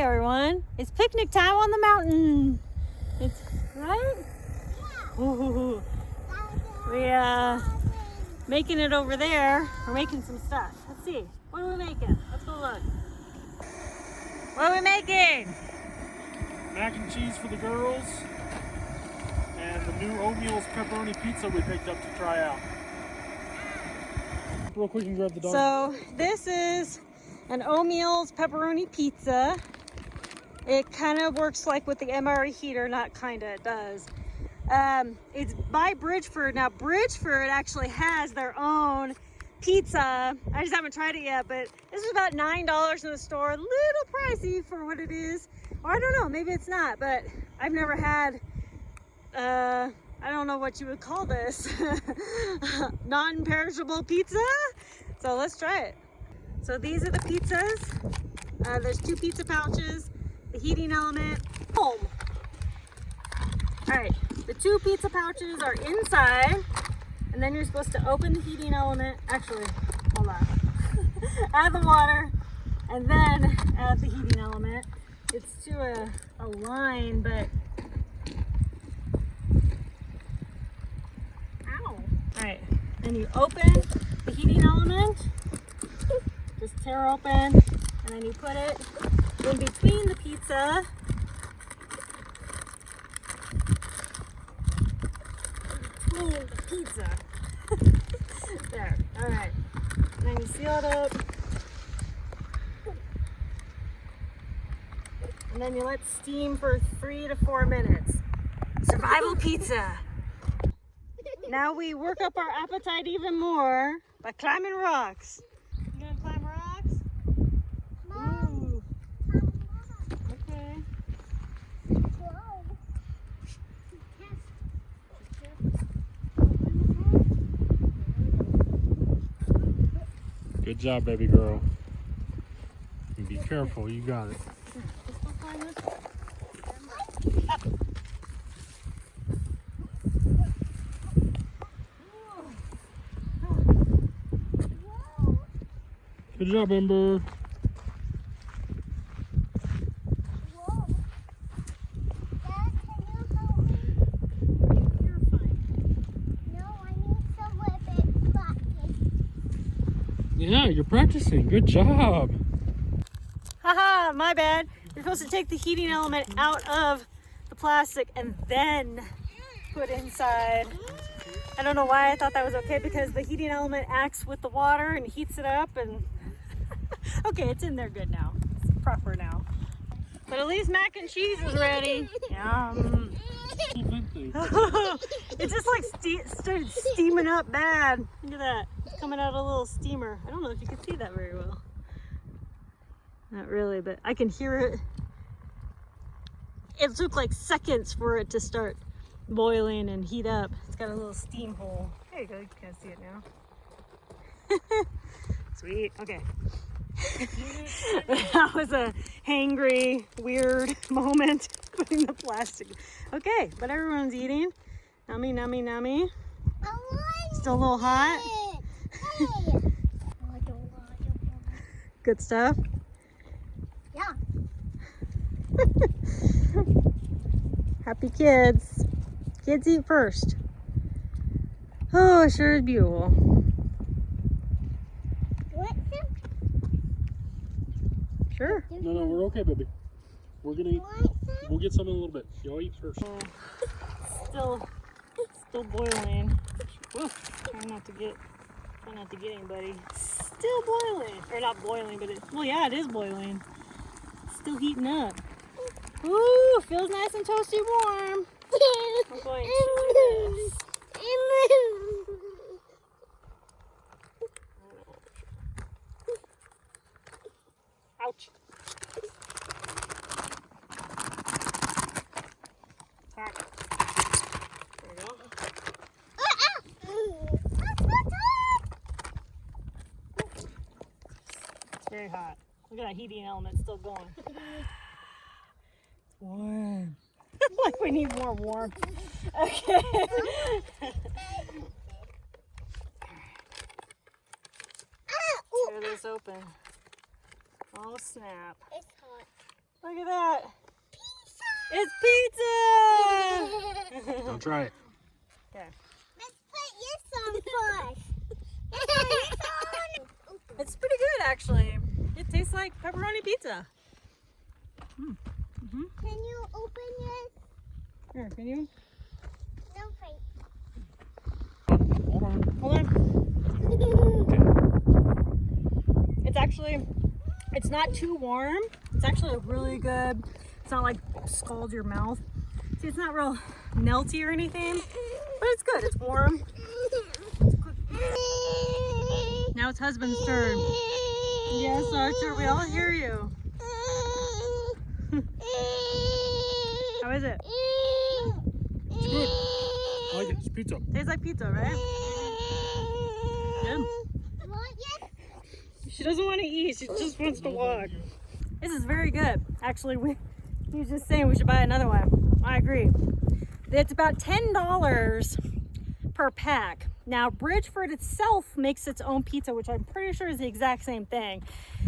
everyone. It's picnic time on the mountain. It's right? Ooh. We making it over there. We're making some stuff. Let's see. What are we making? Let's go look. What are we making? Mac and cheese for the girls and the new Omeals Pepperoni Pizza we picked up to try out. Real quick and grab the dog. So this is an Omeals Pepperoni Pizza. It kind of works like with the MRE heater, not kinda, it does. It's by Bridgeford. Now Bridgeford actually has their own pizza. I just haven't tried it yet, but this is about $9 in the store. A little pricey for what it is. Or I don't know, maybe it's not, but I've never had, I don't know what you would call this, non-perishable pizza. So let's try it. So these are the pizzas. There's 2 pizza pouches, the heating element, home. All right, the 2 pizza pouches are inside, and then you're supposed to open the heating element. Actually, hold on. Add the water, and then add the heating element. It's to a line, but ow. All right, then you open the heating element, just tear open, and then you put it in between the pizza. Between the pizza. There, all right. And then you seal it up. And then you let steam for 3 to 4 minutes. Survival pizza. Now we work up our appetite even more by climbing rocks. You gonna climb rocks? Ooh. Okay. Good job, baby girl. And be careful, you got it. Good job, Ember. Yeah, you're practicing. Good job. Haha, my bad. You're supposed to take the heating element out of the plastic and then put inside. I don't know why I thought that was okay, because the heating element acts with the water and heats it up and okay, it's in there good now. It's proper now. But at least mac and cheese is ready. Yum. It just like started steaming up bad. Look at that. It's coming out a little steamer. I don't know if you can see that very well. Not really, but I can hear it. It took like seconds for it to start boiling and heat up. It's got a little steam hole. There you go, you can see it now. Sweet, okay. That was a hangry, weird moment, putting the plastic. Okay, but everyone's eating. Nummy, nummy, nummy. Still a little hot. Good stuff. Yeah. Happy kids. Kids eat first. Oh, it sure is beautiful. Sure. No, we're okay, baby. We're gonna eat. We'll get some in a little bit. Y'all eat first. Still boiling. Woof. Try not to get anybody. Still boiling, or not boiling, but well, yeah, it is boiling. It's still heating up. Ooh, feels nice and toasty warm. I'm going to do this. Ouch. There we go. It's very hot. Look at that heating element still going. It's warm. Like we need more warmth. Okay. Tear this open. Oh snap. It's hot. Look at that. It's pizza! Don't try it. Okay. Let's put this on first. It's pretty good, actually. It tastes like pepperoni pizza. Can you open it? Here, can you? No, thanks. Hold on. Hold on. It's not too warm. It's actually really good. It's not like scald your mouth. See, it's not real melty or anything, but it's good. It's warm. Now it's husband's turn. Yes, Archer, we all hear you. How is it? It's good. I like it. It's pizza. Tastes like pizza, right? Good. She doesn't want to eat. She just wants to walk. This is very good. Actually, he was just saying we should buy another one. I agree. It's about $10 per pack. Now, Bridgeford itself makes its own pizza, which I'm pretty sure is the exact same thing.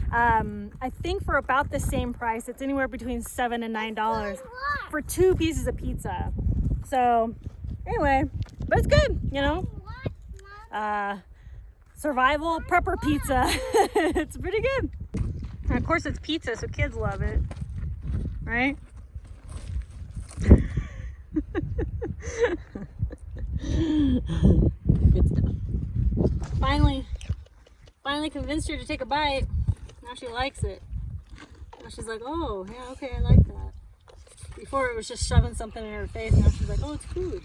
I think for about the same price, it's anywhere between $7 and $9 for 2 pieces of pizza. So, anyway, but it's good, you know. Survival prepper pizza. It's pretty good. And of course, it's pizza, so kids love it, right? Good stuff. Finally convinced her to take a bite. Now she likes it. Now she's like, oh, yeah, okay, I like that. Before it was just shoving something in her face. Now she's like, oh, it's food.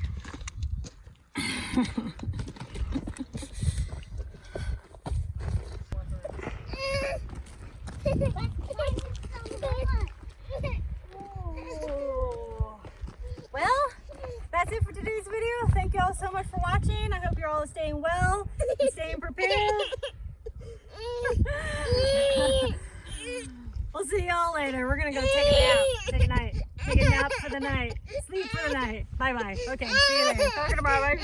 Well, that's it for today's video. Thank you all so much for watching. I hope you're all staying well and staying prepared. We'll see y'all later. We're gonna go take a nap. Take a nap for the night. Sleep for the night. Bye bye. Okay, see you later. Talking about right.